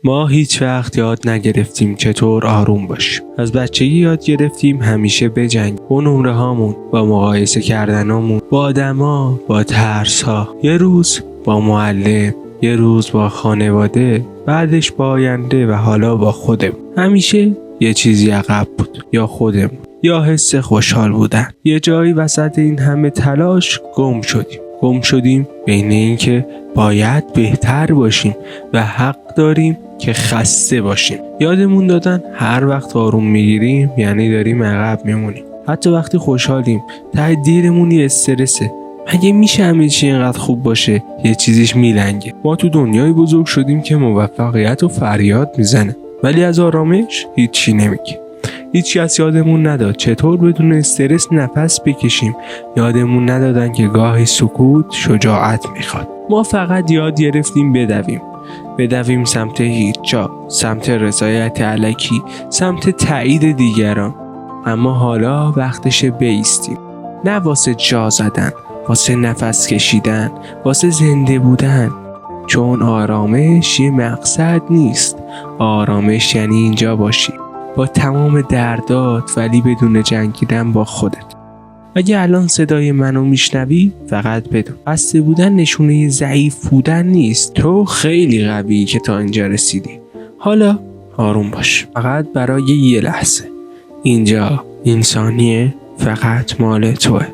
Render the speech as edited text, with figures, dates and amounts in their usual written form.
ما هیچ وقت یاد نگرفتیم چطور آروم باشیم. از بچگی یاد گرفتیم همیشه بجنگیم با نمره هامون، با مقایسه کردنامون، با آدما، با ترس ها. یه روز با معلم، یه روز با خانواده، بعدش با آینده و حالا با خودمون. همیشه یه چیزی عقب بود، یا خودمون یا حس خوشحال بودن. یه جایی وسط این همه تلاش گم شدیم بین این که باید بهتر باشیم و حق داریم که خسته باشیم. یادمون دادن هر وقت آروم میگیریم یعنی داریم عقب میمونیم. حتی وقتی خوشحالیم ته دیرمون یه استرسه. مگه میشه همه چی اینقدر خوب باشه یه چیزیش میلنگه؟ ما تو دنیای بزرگ شدیم که موفقیت و فریاد میزنه، ولی از آرامش هیچی نمیگه. هیچ کس یادمون نداد چطور بدون استرس نفس بکشیم. یادمون ندادن که گاهی سکوت شجاعت میخواد. ما فقط یاد گرفتیم بدویم سمت هیچ جا، سمت رضایت الکی، سمت تایید دیگران. اما حالا وقتشه بایستیم، نه واسه جا زدن، واسه نفس کشیدن، واسه زنده بودن. چون آرامش یه مقصد نیست. آرامش یعنی اینجا باشی با تمام دردات، ولی بدون جنگیدن با خودت. اگه الان صدای منو میشنوی فقط بدون خسته بودن نشونه ضعیف بودن نیست. تو خیلی قوی که تا اینجا رسیدی. حالا آروم باش، فقط برای یه لحظه. اینجا این ثانیه فقط مال توه.